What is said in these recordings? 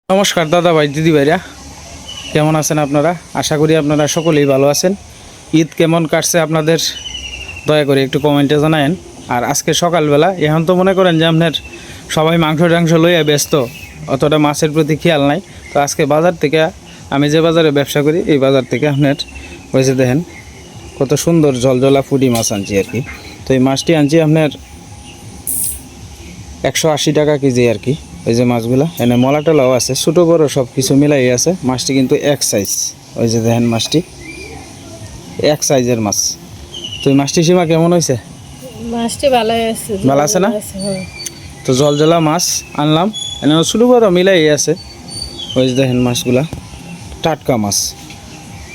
নমস্কার দাদা ভাই দিদি ভাইরা, কেমন আছেন আপনারা? আশা করি আপনারা সকলেই ভালো আছেন। ঈদ কেমন কাটছে আপনাদের দয়া করে একটু কমেন্টে জানায়েন। আর আজকে সকালবেলা এখন তো মনে করেন যে আপনার সবাই মাংস টাংস লইয়া ব্যস্ত, অতটা মাছের প্রতি খেয়াল নাই। তো আজকে বাজার থেকে, আমি যে বাজারে ব্যবসা করি এই বাজার থেকে আপনার হয়েছে দেখেন কত সুন্দর জলজলা ফুটি মাছ আনছি আর কি। তো এই মাছটি আনছি আপনার 180 টাকা কেজি আর কি। ওই যে মাছগুলা এনে মলা টলাও আছে, ছোটো বড় সব কিছু মিলাই আছে। মাছটি কিন্তু এক সাইজ, ওই যে দেখেন মাছটি এক সাইজের মাছ। তো এই মাছটি সীমা কেমন হয়েছে? মাছটি ভালো আছে, ভালো আছে না? তো জলজলা মাছ আনলাম, এনে ছোটো বড় মিলাই আছে। ওই যে দেখেন মাছগুলা টাটকা মাছ,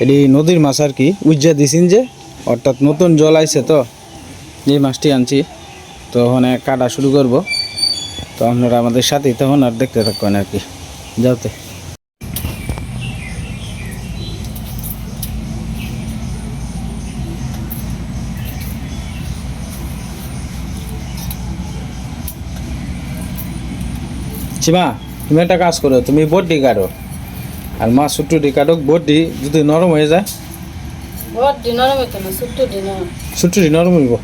এটি নদীর মাছ আর কি। উজ্জা দিছিন যে, অর্থাৎ নতুন জল আইছে তো যে মাছটি আনছি। তো ওখানে কাটা শুরু করব। তো আপনারা আমাদের সাথেই তখন আর দেখতে থাকবেন আর কি। যাওতে সীমা, তুমি একটা কাজ করো, তুমি বড্ডি কাটো আর মাছ ছোট্টটি কাটো। বড্ডি যদি নরম হয়ে যায়, বড়টি নরম হইতো না, ছোটটি নরম। ছোট্টটি নরম হইব।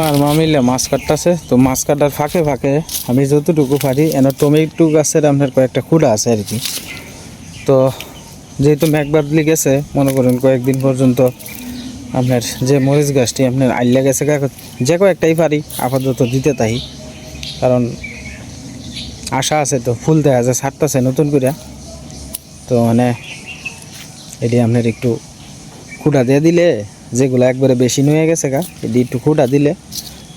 আর মা মিলে মাছ কাটতেছে। তো মাছ কাটার ফাঁকে ফাঁকে আমি যতটুকু পারি, এনে টমেটো গাছের আপনার কয়েকটা খুঁড়া আছে আর কি। তো যেহেতু মেঘবার দিলে গেছে, মনে করেন কয়েকদিন পর্যন্ত আপনার যে মরিচ গাছটি আপনার আইলা গেছে, যে কয়েকটাই পারি আপাতত দিতে তাই। কারণ আশা আছে, তো ফুল দেখা যায় ছাড়তেছে নতুন করে। তো মানে এটি আপনার একটু খুঁটা দিয়ে দিলে, যেগুলো একবারে বেশি নুয়ে গেছে এটি একটু খুঁটা দিলে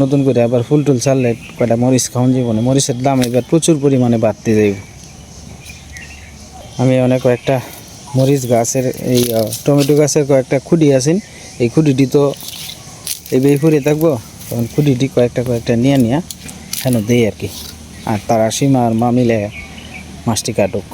নতুন করে আবার ফুল টুল ছাড়লে কয়টা মরিচ খাওয়ান জীবনে। মরিচের দাম এবার প্রচুর পরিমাণে বাড়তে যাইব। আমি অনেক কয়েকটা মরিচ গাছের এই টমেটো গাছের কয়েকটা খুঁটি আছেন, এই খুঁটিটি তো এই বেফুরে থাকবো, তখন খুঁটিটি কয়েকটা নিয়ে হেন দেই আর কি। আর তারা সীমা আর মা মিলে মাছটি কাটুক।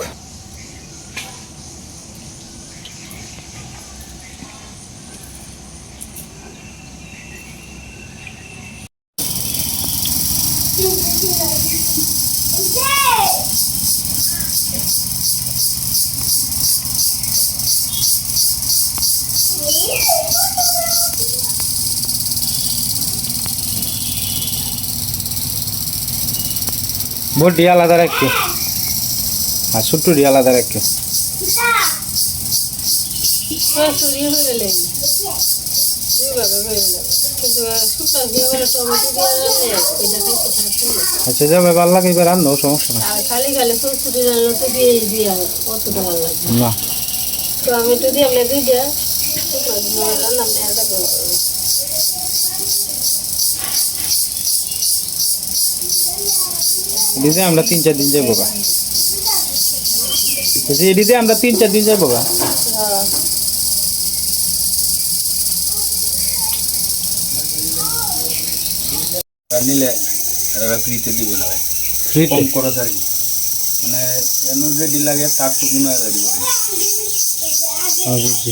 বড়টি আলাদা রাখি আর ছোট্টটি আলাদা রাখি। আচ্ছা যাবে, ভালো লাগে এবার রান্নাও সমস্যা না। খালি খালি ছোট রান্না তো দিয়ে দিয়া অতটা ভালো লাগে না। টমেটো দিয়ে আমরা দুইটা রান্না এটা করবো। এদিকে আমরা 3-4 দিন যাবো গা। এদিকে আমরা 3-4 দিন যাবো গা। নিলে এরা ফ্রিতে দিব না, ফ্রিতে কম করা যায় মানে এমন রেডি লাগে তার টুকু না রেডি করে। বুঝছি।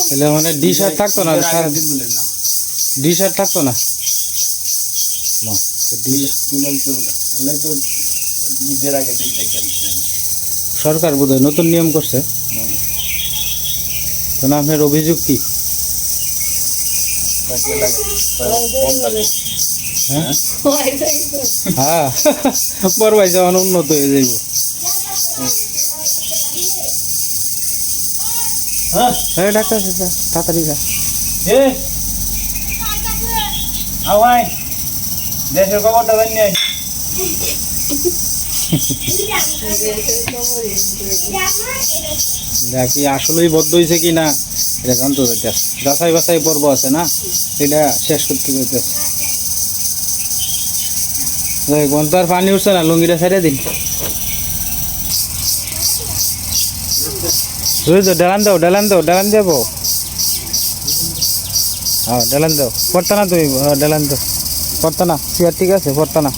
তাহলে মানে ডিশ আর থাকতো না, দিন বলেন না, ডিশ আর থাকতো না। ডিশ তুলাইতে বলে তাহলে তো ঈদের আগে দিন দেখে সরকার বোধহয় নতুন নিয়ম করছে। তো না, আপনার অভিযোগ কি? হ্যাঁ বড় ভাই যেমন উন্নত হয়ে যাইব। হ্যাঁ ডাক্তার তাড়াতাড়ি যা। দেশের খবরটা জানি দেখি আসলেই বদ্ধ হয়েছে কি না। এটা জানতে যেতেছে, যাচাই বাছাই পর্ব আছে না, এটা শেষ করতে যেতেছে। তো আর পানি উঠছে না, লুঙ্গিটা ছেড়ে দিন। বুঝছো, ডালান দাও ডালান দাও ডালান দেবো। হ্যাঁ ডালান দাও, পড়তা না তুমি? হ্যাঁ ডালান দাও, পড়তা না চেয়ার, ঠিক আছে পড়তা না।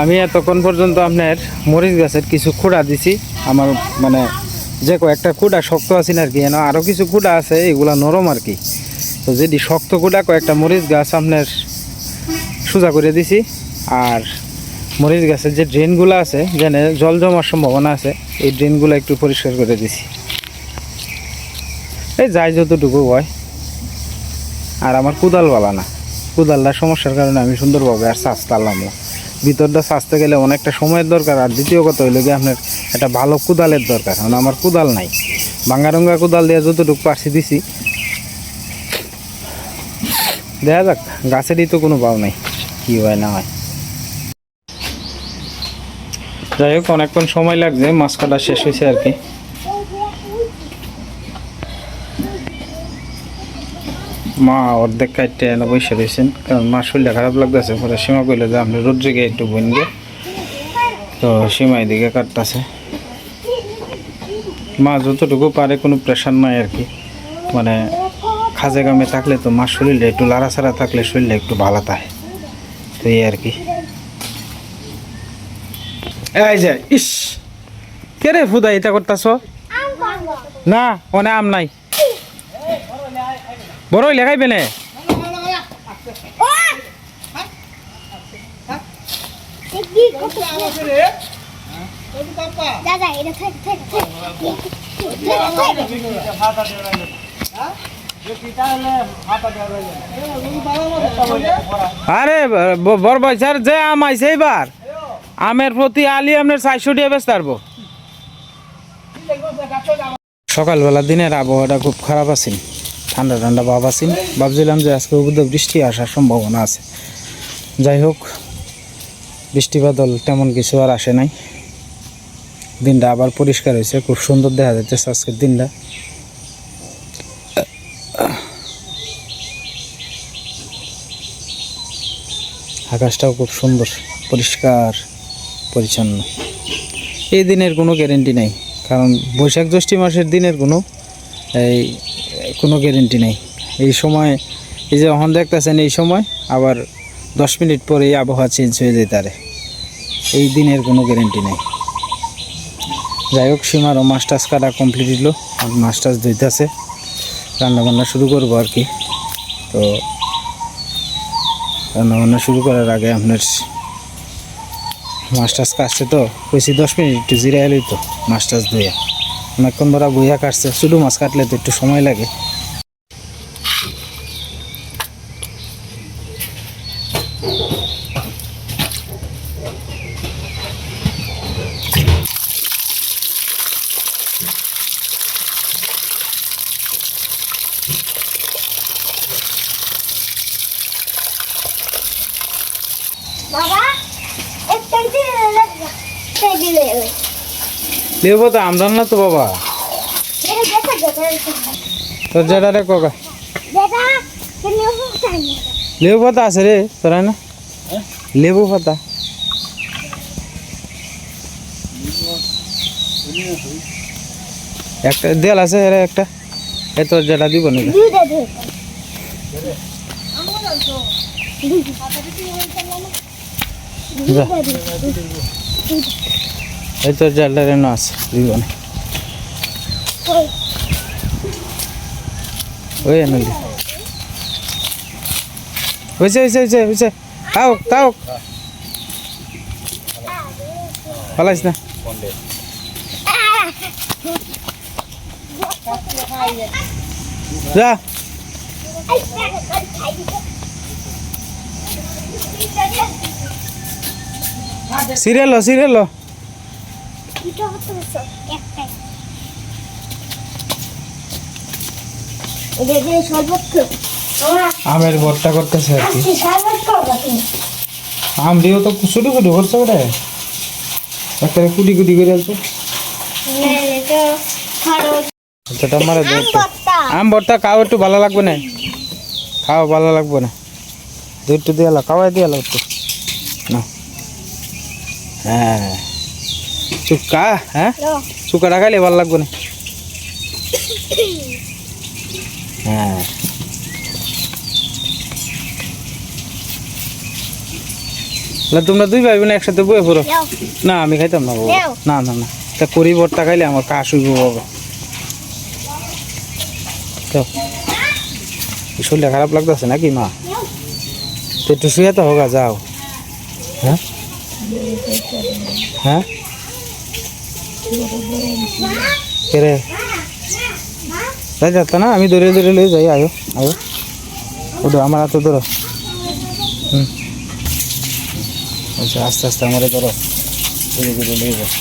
আমি এতক্ষণ পর্যন্ত আপনার মরিচ গাছের কিছু খুঁড়া দিছি, আমার মানে যে কয়েকটা কুড়া শক্ত আছে না আর কি, আরও কিছু কুড়া আছে এগুলা নরম আর কি। তো যদি শক্ত কুড়া কয়েকটা মরিচ গাছ আপনার সোজা করে দিছি, আর মরিচ গাছের যে ড্রেনগুলো আছে যেন জল জমার সম্ভাবনা আছে, এই ড্রেনগুলো একটু পরিষ্কার করে দিছি। এই যাই যতটুকু হয়। আর আমার কুদালওয়ালা না, কুদালটা সমস্যার কারণে আমি সুন্দরভাবে আর চাষ তারলাম না। ভিতরটা চাষতে গেলে অনেকটা সময়ের দরকার, আর দ্বিতীয় কথা হইলো কি আপনার একটা ভালো কুদালের দরকার। কারণ আমার কুদাল নাই, ভাঙ্গারঙ্গা কুদাল দিয়ে যতটুকু পারছি দিছি। দেখা যাক, গাছেরই তো কোনো ভাও নাই, কী হয় না হয়। যাই হোক, অনেকক্ষণ সময় লাগছে, মাছ কাটা শেষ হয়েছে আর কি। মা অর্ধেক কাটতে এনে বসে রয়েছেন, কারণ মা শরীরটা খারাপ লাগতেছে। পরে সীমা কইলে যে আপনি রোদ্রে গিয়ে একটু বইন গে, তো সীমা এদিকে কাটতেছে। মা যতটুকু পারে, কোনো প্রেশার নাই আর কি। মানে খাজে কামে থাকলে তো মা শরীরটা একটু লাড়াছাড়া থাকলে শরীরটা একটু ভালো থাকে, তো এই আর কি। এই যে ইস, কে রে ফুদা এটা করতেছ? না ওনে আম নাই, বড় লেখাইবে না। আরে বড় ভাই স্যার, যে আম আইছে এইবার, আমের প্রতি আলি আপনার 400 টাকা বেচতে পারবো। সকালবেলা দিনের আবহাওয়াটা খুব খারাপ আছে, ঠান্ডা ঠান্ডা ভাব আছে। ভাবছিলাম যে আজকে বোধহয় বৃষ্টি আসার সম্ভাবনা আছে। যাই হোক, বৃষ্টি বাদল তেমন কিছু আর আসে নাই। দিনটা আবার পরিষ্কার হয়েছে, খুব সুন্দর দেখা যাচ্ছে আজকের দিনটা। আকাশটাও খুব সুন্দর, পরিষ্কার পরিচ্ছন্ন। এই দিনের কোনো গ্যারেন্টি নাই, কারণ বৈশাখ জ্যৈষ্ঠী মাসের দিনের কোনো গ্যারেন্টি নেই। এই সময়, এই যে এখন দেখতেছেন, এই সময় আবার 10 মিনিট পরেই আবহাওয়া চেঞ্জ হয়ে যেতে পারে। এই দিনের কোনো গ্যারেন্টি নেই। যাই হোক, সীমারও মাছ টাছ কাটা কমপ্লিট হলো, মাছ টাছ ধুইতেছে, রান্নাবান্না শুরু করবো আর কি। তো রান্নাবান্না শুরু করার আগে আপনার মাছ টাছ কাটছে, তো কইছি 10 মিনিট একটু জিরা এলোই তো মাছ টাছ ধুইয়া। অনেকক্ষণ ধরা বইয়া কাটছে, শুধু মাছ কাটলে তো একটু সময় লাগে। লেবু তো আমরান না তো বাবা, তোর যেটা রে কোকা লেবু পাতা আছে রে তোরা না, লেবু পাতা একটা দেল আছে রে, একটা এ তোর যেটা দিব না, এই তোর জালটা রে না আছে দিব না, ওই এনে হয়েছে হয়েছে হয়েছে হয়েছে, তাও তাও পালাইস না। যা সিরিয়াল সিরিয়াল আমের ভর্তা করতেছে আর কি। আম দিও তো ছোট ছোট করছে ওটা, একটা কুটি কুটি করে আছে। আচ্ছা মারা দে একটু। আম ভর্তা খাও, একটু ভালো লাগবে না? খাও, ভালো লাগবে না? একটু দিয়ে এলো, খাওয়াই দিয়ে এলো একটু না। হ্যাঁ চুক্কা, হ্যাঁ চুক্কাটা খাইলে ভালো লাগবে না? হ্যাঁ তোমরা দুই ভাই বোন একসাথে বয়ে পড়ো। না আমি খাইতাম না বাবা, না না না, তা করি ভর্তা খাইলে আমার কাশ হইব বাবা। শরীরটা খারাপ লাগতেছে নাকি মা? তো একটু শুয়ে তো হোক, যাও। হ্যাঁ হ্যাঁ কে যাই যাত না, আমি দৌড়ে দৌড়ে লই যাই। আয়ো আয়ো, ওটা আমার হাতে ধরো। আচ্ছা আস্তে আস্তে আমারে ধরো, ধীরে ধীরে লই যাও।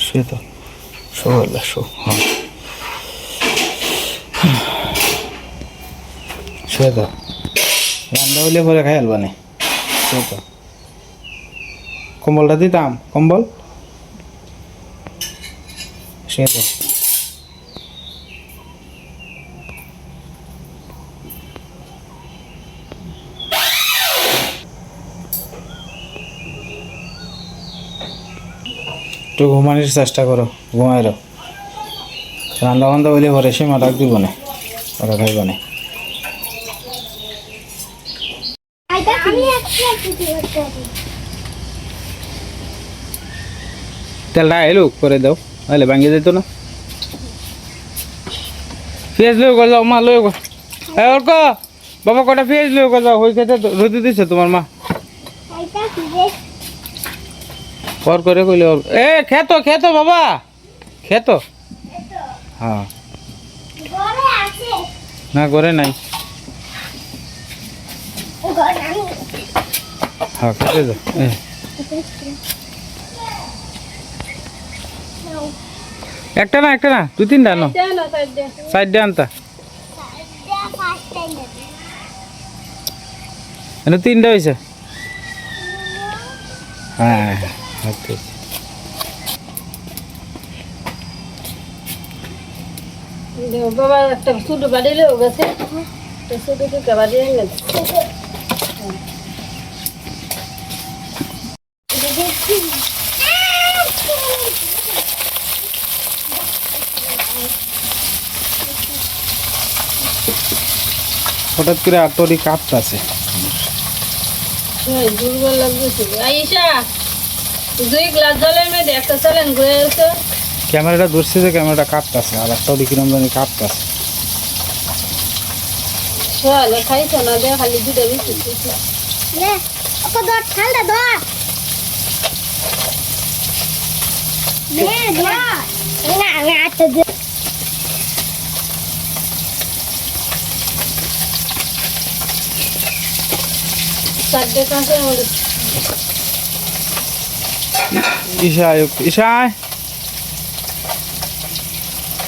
শুয়ে তো শো, শো, হ্যাঁ শুয়ে তো, রান্না হইলে পরে খাই আলবানে। শুয়ে তো, কম্বলটা দিতাম, কম্বল শুয়ে তো। একটু ঘুমানোর চেষ্টা করো, ঘুমাই রো। রান্না বান্ধা হইলে পরে সীমা ডাক দিব না, ওরা খাইব না। তেলটা এলো করে দাও, নাহলে ভাঙিয়ে যেত না। পেঁয়াজ লয়ে গো যাও, মা লয়ে গো। ওর ক বাবা, কটা পেঁয়াজ লয়ে গো যাও, ওই খেতে রোদে দিছে তোমার মা। ওর করে কইলে ওর এ খেতো খেতো বাবা, খেতো। হ্যাঁ না করে নাই, হ্যাঁ খেতে যাও। একটা না একটা না, দু তিনটা আনো, সাইড আনতা। এনে তিনটা হয়েছে। হ্যাঁ বাবা একটা ছোট বাড়িলে গেছে, ছোট দুটো বাড়ি গেছে। হঠাৎ করে আটরি কাঁপতাছে। দুর্বল লাগতেছে। আইসা 2 গ্লাস জলের মধ্যে একটা চালেন ঘুরে আসো। ক্যামেরাটা ধরছে যে ক্যামেরাটা কাঁপতাছে, আর আটরি কিরম জানি কাঁপতাছে। চল খাইছো না, দে খালি দুটো বেশি ঠান্ডা ধর। ঈশায় ঈশায়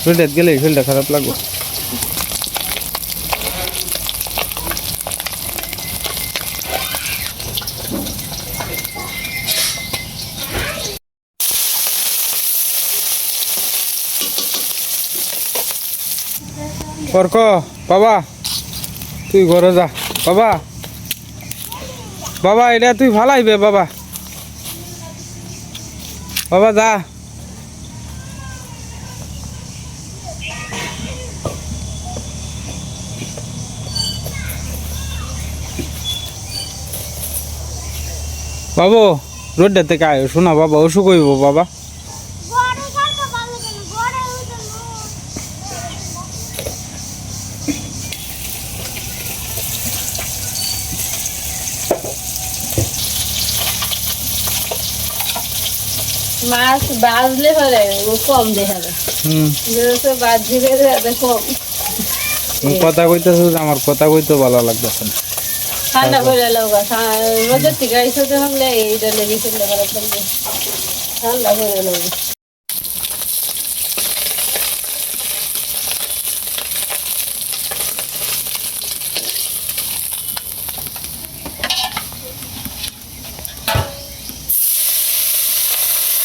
শরীরটা গেলে শরীরটা খারাপ লাগবে। অর্ক বাবা, তুই ঘরে যা বাবা। বাবা এটা তুই ভালাইবে বাবা, বাবা যা। বাবু রোডটা থেকে আয়, শোনা বাবা, অসুখ হইব বাবা। মাছ বাজলে পরে কম দেখাবে, বাজিলে কম। কথা কইতেছে, আমার কথা কইতে ভালো লাগতেছে না। ঠান্ডা করে লোক রোদের থেকে আইসো তো হলে এইটা লেগে চলতে পারে, ঠান্ডা করে লোক।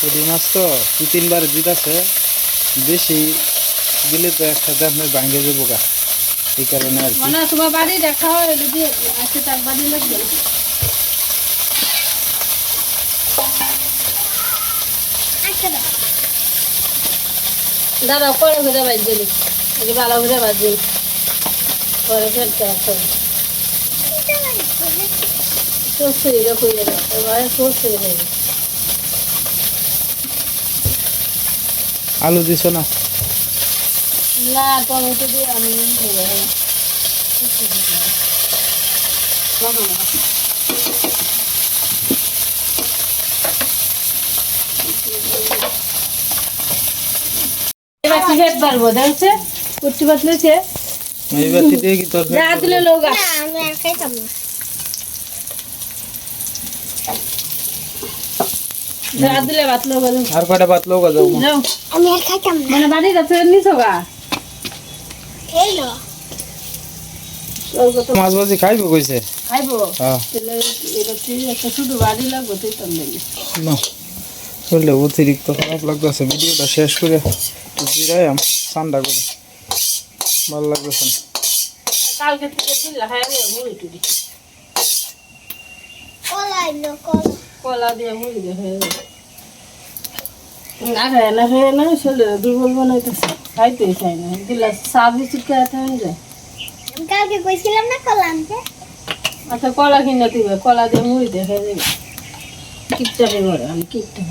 পুঁটি মাছ তো 2-3 বার জিতাছে, বেশি দিলে তো একসাথে আপনার ভাঙ্গে যাবো গা, এই কারণে আর কি। মানে তোমার বাড়ি দেখা হয় যদি আজকে তার বাড়ি লাগবে দাঁড়াও পরে ঘুরে বাজছে আগে ভালো ঘুরে বাজছে পরে ফেলতে আসতে সর্ষে খুঁজে দেবো এবারে সর্ষে দেবে আলু দিছো না? না টমেটো দিয়ে আমি এবার কি হেড পারবো দেখছে কুর্তি পাতলেছে এই বাতি দিয়ে কি তরকারি যা দিলে লোক আমি আর খাইতাম না। যা দিলে ভাত লোক আর কয়টা ভাত লোক যাও যাও আমি আর খাইতাম না। মানে বাড়ি যাচ্ছে নিছো গা এই লো মাছ ভাজি খাইবো কইছে? খাইবো হ্যাঁ তাহলে এটা কি একটা শুধু বাড়ি লাগবে তুই তো নেই না চললে অতিরিক্ত খারাপ লাগতেছে। ভিডিওটা শেষ করে একটু জিরাইম ঠান্ডা করে, ভালো লাগতেছে না। কালকে থেকে দিলা হ্যাঁ রে মুড়ি টুড়ি কলা এলো কলা। কলা দিয়ে মুড়ি দিয়ে হয়ে না হয়ে না শরীরে দুর্বল বানাইতেছে খাইতেই চাই না দিলা চা বিস্কুট খাইতে হয়ে যায় আমি কালকে কইছিলাম না কলা আনতে। আচ্ছা কলা কিনে দিবে কলা দিয়ে মুড়ি দিয়ে খেয়ে দেবে কিপটা বেবরে আমি কিপটা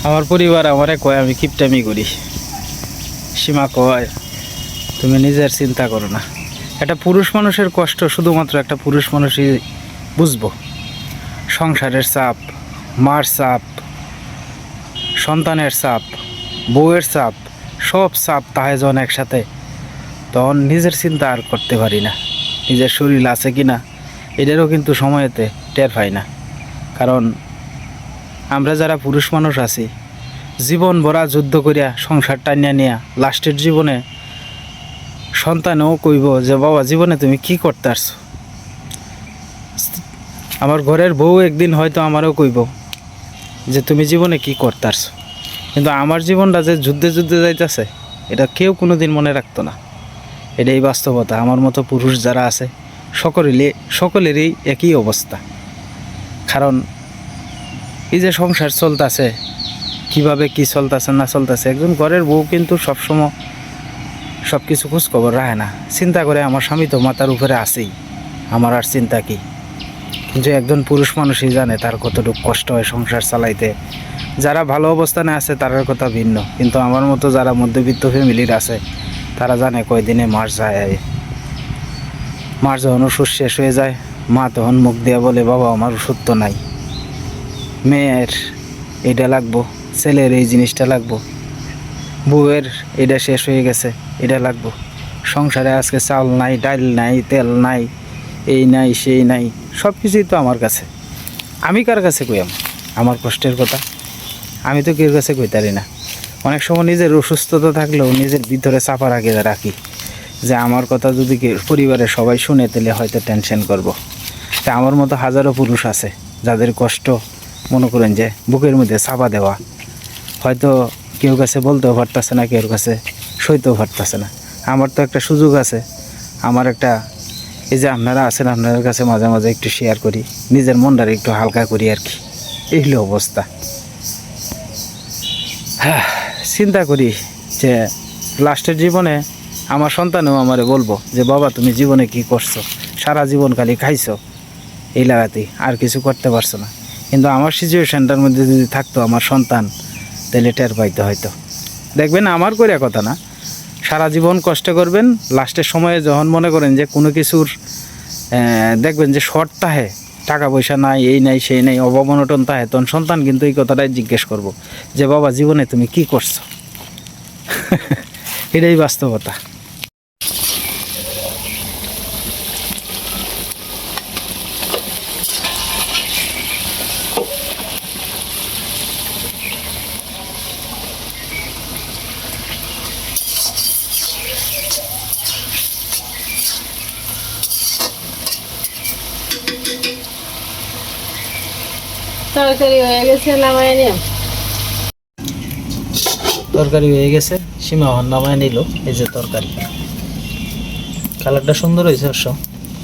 আমার পরিবার আমারে কয় আমি কিপটামি করি। সীমা কয় তুমি নিজের চিন্তা করো না। একটা পুরুষ মানুষের কষ্ট শুধুমাত্র একটা পুরুষ মানুষই বুঝবো। সংসারের চাপ, মার চাপ, সন্তানের চাপ, বউয়ের চাপ, সব চাপ তাহে যখন একসাথে, তখন নিজের চিন্তা আর করতে পারি না। নিজের শরীর আছে কি না এটারও কিন্তু সময়েতে টের পাই না। কারণ আমরা যারা পুরুষ মানুষ আছি জীবন ভরা যুদ্ধ করিয়া সংসার টানিয়া নিয়া লাস্টের জীবনে সন্তানও কইব যে বাবা জীবনে তুমি কি করতে আসছো। আমার ঘরের বউ একদিন হয়তো আমারও কইব যে তুমি জীবনে কি করতে আসছো। কিন্তু আমার জীবনটা যে যুদ্ধে যুদ্ধে যাইতেছে এটা কেউ কোনো দিন মনে রাখতো না। এটাই বাস্তবতা। আমার মতো পুরুষ যারা আছে সকলেরই একই অবস্থা। কারণ এই যে সংসার চলতেছে, কিভাবে কি চলতেছে না চলতেছে, একজন ঘরের বউ কিন্তু সবসময় সব কিছু খোঁজখবর রাখে না। চিন্তা করে আমার স্বামী তো মাথার উপরে আছেই, আমার আর চিন্তা কি। কিন্তু একজন পুরুষ মানুষই জানে তার কতটুকু কষ্ট হয় সংসার চালাইতে। যারা ভালো অবস্থানে আছে তার কথা ভিন্ন, কিন্তু আমার মতো যারা মধ্যবিত্ত ফ্যামিলির আছে তারা জানে কয়দিনে মাস যায়। মাস যখন ওষুধ শেষ হয়ে যায় মা তখন মুখ দিয়ে বলে বাবা আমার ওষুধ তো নাই, মেয়ের এটা লাগবো, ছেলের এই জিনিসটা লাগবো, বউয়ের এটা শেষ হয়ে গেছে এটা লাগবো, সংসারে আজকে চাল নাই, ডাল নাই, তেল নাই, এই নাই সেই নাই, সব কিছুই তো আমার কাছে। আমি কার কাছে কইম আমার কষ্টের কথা? আমি তো কেউ কাছে কইতারি না। অনেক সময় নিজের অসুস্থতা থাকলেও নিজের ভিতরে চাপা রাখি যে আমার কথা যদি পরিবারের সবাই শুনে তাহলে হয়তো টেনশন করব। তা আমার মতো হাজারো পুরুষ আছে যাদের কষ্ট মনে করেন যে বুকের মধ্যে চাপা দেওয়া, হয়তো কেউ কাছে বলতেও পারতেছে না, কেউ কাছে সইতেও পারতেছে না। আমার তো একটা সুযোগ আছে, আমার একটা এই যে আপনারা আছেন আপনাদের কাছে মাঝে মাঝে একটু শেয়ার করি, নিজের মনটারে একটু হালকা করি আর কি। এই হলো অবস্থা। হ্যাঁ, চিন্তা করি যে লাস্টের জীবনে আমার সন্তানও আমারে বলবো যে বাবা তুমি জীবনে কি করছো, সারা জীবন খালি খাইছো এই লাগাতেই, আর কিছু করতে পারছো না। কিন্তু আমার সিচুয়েশানটার মধ্যে যদি থাকতো আমার সন্তান, তাহলে টের পাইতো হয়তো। দেখবেন আমার করে কথা না, সারা জীবন কষ্ট করবেন, লাস্টের সময়ে যখন মনে করেন যে কোনো কিছুর দেখবেন যে শর্ট তাহে, টাকা পয়সা নাই, এই নাই সেই নাই, অভাব অনটন তাহে, তখন সন্তান কিন্তু এই কথাটাই জিজ্ঞেস করব যে বাবা জীবনে তুমি কি করছো। এটাই বাস্তবতা। তরকারি হয়ে গেছে, নামাই নিয়ে তরকারি হয়ে গেছে, সীমা নামায় নিল। এই যে তরকারি, কালারটা সুন্দর হয়েছে, অবশ্য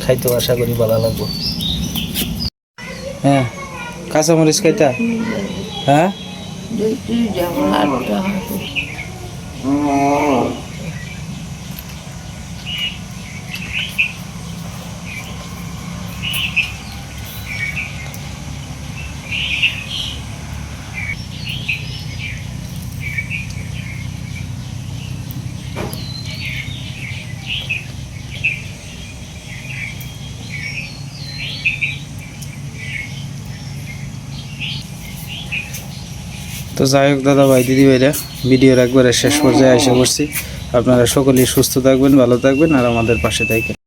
খাইতেও আশা করি ভালো লাগবে। হ্যাঁ, কাঁচামরিচ খাইতা? হ্যাঁ, তো যাই হোক দাদা ভাই দিদি ভাইরা, ভিডিওর একবারে শেষ পর্যায়ে এসে পড়ছি। আপনারা সকলেই সুস্থ থাকবেন, ভালো থাকবেন, আর আমাদের পাশে থাকবেন।